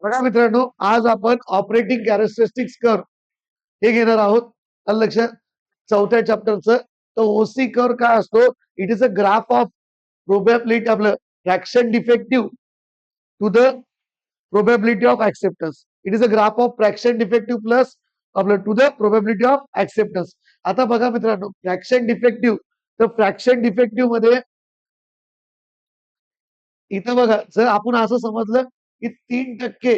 बघा मित्रांनो, आज आपण ऑपरेटिंग कॅरेक्टरिस्टिक्स कर्व हे घेणार आहोत. आलं लक्षात? चौथ्या चॅप्टरचं. तर ओसी कर्व काय असतो? It is a graph of probability आपलं fraction defective to the probability of acceptance. It is a graph of fraction defective plus आपलं to the probability of acceptance. आता बघा मित्रांनो, फ्रॅक्शन डिफेक्टिव्ह, तर फ्रॅक्शन डिफेक्टिव्ह मध्ये इथं बघा, जर आपण असं समजलं की 3%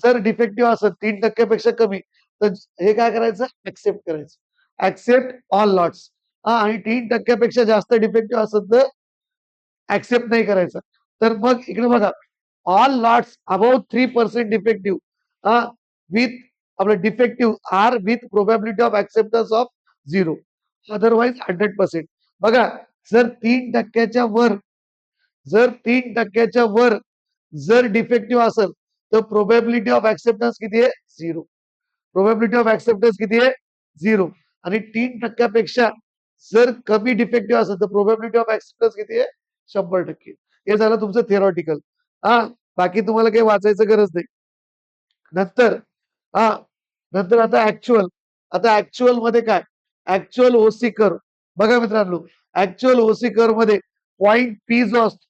जर डिफेक्टिव्ह असेल 3% पेक्षा कमी, तर हे काय करायचं? ऍक्सेप्ट करायचं. Accept all lots. आणि 3% पेक्षा जास्त डिफेक्टिव्ह असेल तर ऍक्सेप्ट नाही करायचं. तर मग इकडे बघा, all lots about 3% defective with आपलं defective are with probability of acceptance of 0, otherwise 100%. बघा, जर 3%च्या वर जर 3%च्या वर जर डिफेक्टिव्ह असेल तर प्रोबॅबिलिटी ऑफ ऍक्सेप्टन्स किती आहे? 0. प्रोबॅबिलिटी ऑफ ऍक्सेप्टन्स किती आहे? 0. आणि 3%पेक्षा जर कमी डिफेक्टिव्ह असेल तर प्रोबॅबिलिटी ऑफ ऍक्सेप्टन्स किती आहे? 100%. हे झालं तुमचं थिअरॉटिकल. हा, बाकी तुम्हाला काही वाचायचं गरज नाही. नंतर हा नंतर आता ऍक्च्युअल. आता ऍक्च्युअल मध्ये काय? Actual OC curve. बघा मित्रांनो, ऍक्च्युअल ओसी कर्व मध्ये पॉइंट पी जो असतो,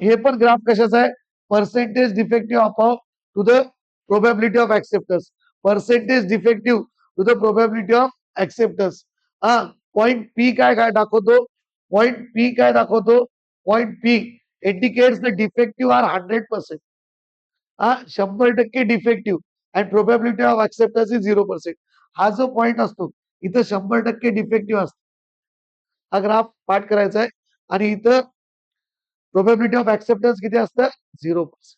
हे पण ग्राफ कशाचा आहे? Percentage defective upon to the probability of acceptance. Percentage defective to the probability of acceptance. Point P काय काय दाखवतो? पॉइंट पी काय दाखवतो? Point P indicates the defective are 100%. 100% defective and probability of acceptance is 0%. हा जो point असतो, इथं 100% defective असतो. हा ग्राफ पाठ करायचा आहे. आणि इथं प्रोबॅबिलिटी ऑफ ऍक्सेप्टन्स किती असतं? 0%.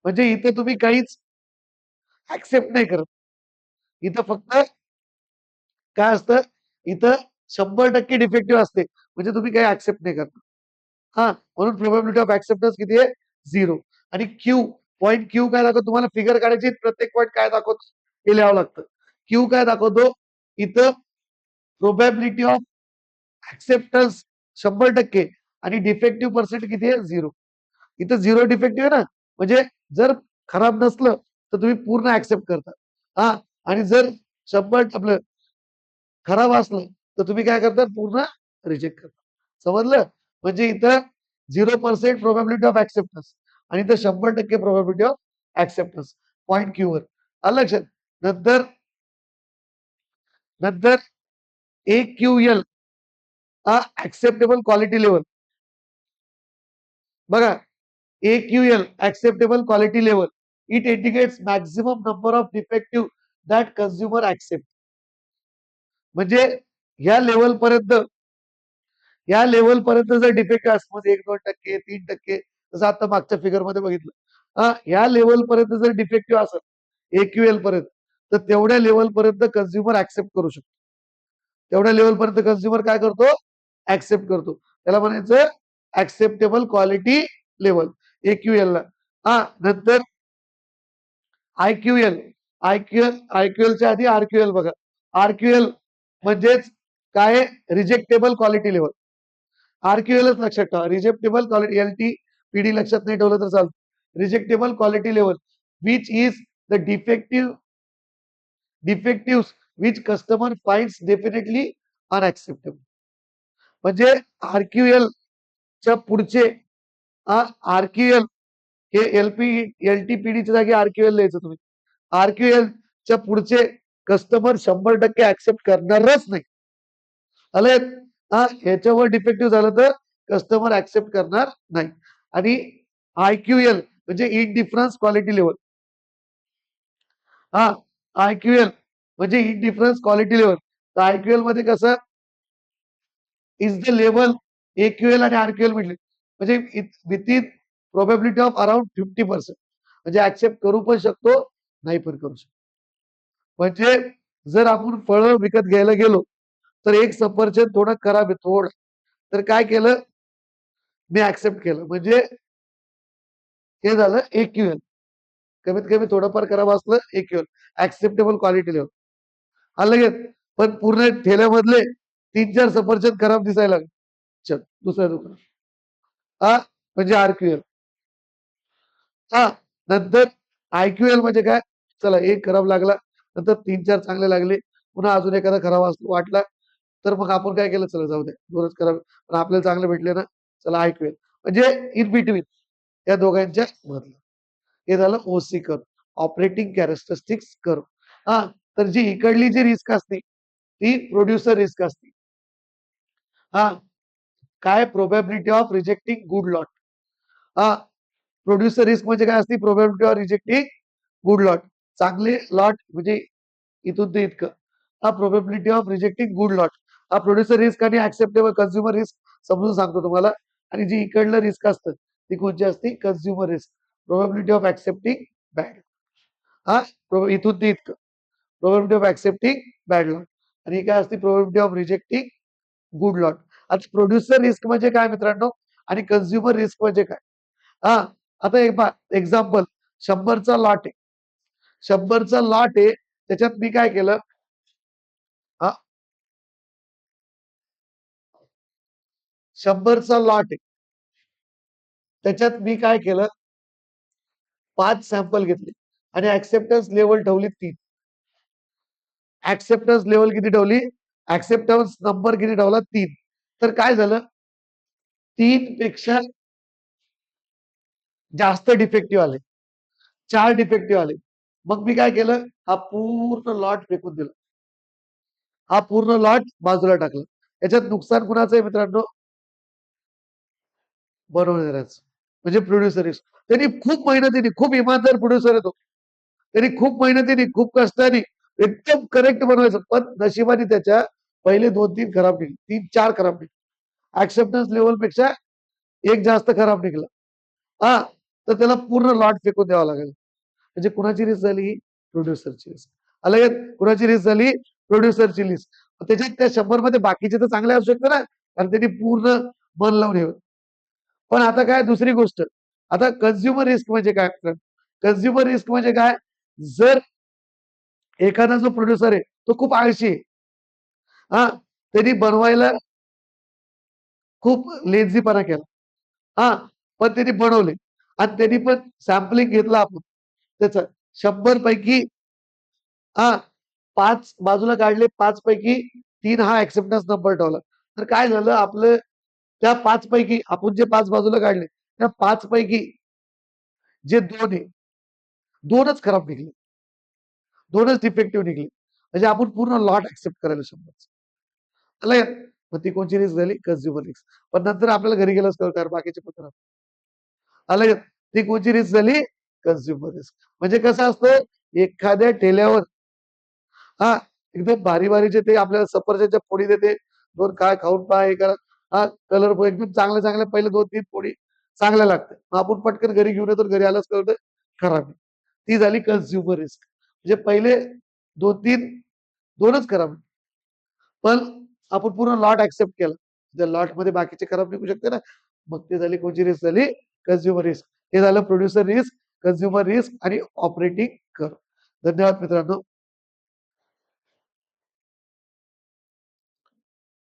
म्हणजे इथे तुम्ही काहीच ऍक्सेप्ट नाही करत. इथं फक्त काय असतं? इथं 100% डिफेक्टिव्ह असते, म्हणजे तुम्ही काही ऍक्सेप्ट नाही करत. म्हणून प्रोबॅबिलिटी ऑफ ऍक्सेप्टन्स किती आहे? 0. आणि क्यू, पॉइंट क्यू काय दाखवतो? तुम्हाला फिगर काढायची, प्रत्येक पॉइंट काय दाखवतो हे लिहावं लागतं. क्यू काय दाखवतो? इथं प्रोबॅबिलिटी ऑफ ऍक्सेप्टन्स 100% आणि डिफेक्टिव्ह पर्सेंट किती आहे? 0. इथं 0 डिफेक्टिव्ह आहे ना, म्हणजे जर खराब नसलं तर तुम्ही पूर्ण ऍक्सेप्ट करता. आणि जर 100 आपलं खराब असलं तर तुम्ही काय करता? पूर्ण रिजेक्ट करता. समजलं? म्हणजे इथं 0% प्रोबॅबिलिटी ऑफ ऍक्सेप्टन्स आणि इथं 100% probability of acceptance point Q वर. आलं लक्षात? नंतर नंतर AQL ऍक्सेप्टेबल क्वालिटी लेवल. बघा, AQL acceptable quality level. It indicates maximum number of defective that consumer accept. म्हणजे या लेवल पर्यंत जर डिफेक्ट असतो 1-2%, 3%, जसं आता मागच्या फिगर मध्ये बघितलं, या लेवल पर्यंत जर डिफेक्टिव्ह असेल AQL पर्यंत, तर तेवढ्या लेवल पर्यंत कंझ्युमर ऍक्सेप्ट करू शकतो. तेवढ्या लेवल पर्यंत कंझ्युमर काय करतो? ऍक्सेप्ट करतो. त्याला म्हणायचं ऍक्सेप्टेबल क्वालिटी लेवल, AQL ला. नंतर IQL. आयक्यूएलच्या आधी RQL बघा. RQL म्हणजेच काय? रिजेक्टेबल क्वालिटी लेवल. RQLच लक्षात ठेवा. रिजेक्टेबल क्वालिटी, LTPD लक्षात नाही ठेवलं तर चालतं. Rejectable quality level which is the defective which customer finds definitely unacceptable. म्हणजे RQL च्या पुढचे RQL हे LTPDच्या जागी RQL लिहायचं तुम्ही. RQL च्या पुढचे कस्टमर 100% ऍक्सेप्ट करणारच नाही. आले? ह्याच्यावर डिफेक्टिव्ह झालं तर कस्टमर ऍक्सेप्ट करणार नाही. आणि IQL म्हणजे इनडिफरन्स क्वालिटी लेवल. IQL म्हणजे इनडिफरन्स क्वालिटी लेवल. तर IQL मध्ये कसं इज द लेवल AQL आणि RQL म्हटले, म्हणजे विथ प्रोबॅबिलिटी ऑफ अराउंड 50%. म्हणजे ऍक्सेप्ट करू पण शकतो, नाही पण करू शकतो. म्हणजे जर आपण फळं विकत घ्यायला गेलो तर एक सफरचंद थोडं खराब आहे, थोडं, तर काय केलं? मी ऍक्सेप्ट केलं, म्हणजे हे झालं AQL. कमीत कमी थोडंफार खराब असलं AQL, ऍक्सेप्टेबल क्वालिटी लेवल. लगेच पण पूर्ण ठेल्यामधले 3-4 सफरचंद खराब दिसायला लागले, चल दुसऱ्या दुकानात. म्हणजे RQL. नंतर IQL म्हणजे काय, चला एक खराब लागला, नंतर 3-4 चांगले लागले, पुन्हा अजून एखादा खराब वाटला, तर मग आपण काय केलं, चला जाऊ द्या 2च खराब, पण आपल्याला चांगले भेटले ना, चला IQL. म्हणजे इन बिटवीन या दोघांच्या मधलं. हे झालं OC curve, operating characteristics curve. हा, तर जी इकडली जी रिस्क असते ती प्रोड्युसर रिस्क असते. हा, काय probability of rejecting good lot. हा, प्रोड्युसर रिस्क म्हणजे काय असते, probability of rejecting good lot, चांगले लॉट म्हणजे इथून ते इतकं. हा, probability of rejecting good lot. हा प्रोड्युसर रिस्क आणि ऍक्सेप्टेबल कन्झ्युमर रिस्क समजून सांगतो तुम्हाला. आणि जी इकडलं रिस्क असतं ती कोणती असते, consumer risk. Probability of accepting bad. हा, इथून ते इतकं probability of accepting bad lot. आणि काय असते, probability of rejecting good lot. आता प्रोड्युसर रिस्क म्हणजे काय मित्रांनो, आणि कन्झ्युमर रिस्क म्हणजे काय. हा, आता एक एक्झाम्पल, 100चा लॉट आहे, 100चा लॉट आहे, त्याच्यात मी काय केलं, हा 100चा लॉट आहे, त्याच्यात मी काय केलं, 5 सॅम्पल घेतले आणि ऍक्सेप्टन्स लेवल ठेवली 3. ऍक्सेप्टन्स लेवल किती ठेवली, ऍक्सेप्टन्स नंबर किती ठेवला, 3. तर काय झालं, 3 पेक्षा जास्त डिफेक्टिव्ह आले, 4 डिफेक्टिव्ह आले. मग मी काय केलं, हा पूर्ण लॉट फेकून दिला, हा पूर्ण लॉट बाजूला टाकला. याच्यात नुकसान कुणाचं आहे मित्रांनो, बनवणाऱ्याच, म्हणजे प्रोड्युसर रिस्क. त्यांनी खूप मेहनतीने, खूप इमानदार प्रोड्युसर येतो, त्यांनी खूप मेहनतीने, खूप कष्टाने एकदम करेक्ट बनवायचं, पण नशिबाने त्याच्या पहिले 2-3 खराब निघले, 3-4 खराब निघले, ऍक्सेप्टन्स लेवल पेक्षा एक जास्त खराब निघला. हा, तर त्याला पूर्ण लॉट फेकून द्यावा लागेल. म्हणजे कुणाची रिस्क झाली, प्रोड्युसरची रिस्क. अलग कुणाची रिस्क झाली, प्रोड्युसरची रिस्क. त्याच्यात त्या 100 मध्ये बाकीचे तर चांगले असू शकते ना, कारण त्यांनी पूर्ण मन लावून ठेवलं. पण आता काय, दुसरी गोष्ट, आता कन्झ्युमर रिस्क म्हणजे काय, कन्झ्युमर रिस्क म्हणजे काय, जर एखादा जो प्रोड्युसर आहे तो खूप आळशी आहे, हा, त्यांनी बनवायला खूप लेझीपणा केला, हा, पण त्यांनी बनवले आणि त्यांनी पण सॅम्पलिंग घेतलं आपण त्याच, 100 पैकी हा 5 बाजूला काढले, 5 पैकी 3 हा ऍक्सेप्टन्स नंबर ठेवला. तर काय झालं, आपलं त्या 5 पैकी आपण जे 5 बाजूला काढले, त्या 5 पैकी जे 2 आहे, 2च खराब निघले, 2च डिफेक्टिव्ह निघले. म्हणजे आपण पूर्ण लॉट ऍक्सेप्ट करायला 100. मग ती कोणची रिस्क झाली, कन्झ्युमर रिस्क. पण नंतर आपल्याला घरी गेलंच कळतं बाकीचे पण खराब. अलग ती कोणची रिस्क झाली, कन्झ्युमर रिस्क. म्हणजे कसं असतं, एखाद्या ठेल्यावर हा एकदम भारी भारीचे ते आपल्याला सफरचंदच्या फोडी देते, 2 काय खाऊन पहा, हे करा, हा कलर एकदम चांगल्या चांगल्या पहिले 2-3 फोडी चांगल्या लागतात, मग आपण पटकन घरी घेऊन येतो, घरी आलाच कळतं खराब आहे. ती झाली कन्झ्युमर रिस्क. म्हणजे पहिले 2-3 2च खराब, पण आपण पूर्ण लॉट ऍक्सेप्ट केला, त्या लॉट मध्ये बाकीचे खराब निघू शकते ना, मग ते झाली कोणची रिस्क झाली, कन्झ्युमर रिस्क. हे झालं प्रोड्युसर रिस्क, कन्झ्युमर रिस्क आणि ऑपरेटिंग कर्व. धन्यवाद मित्रांनो.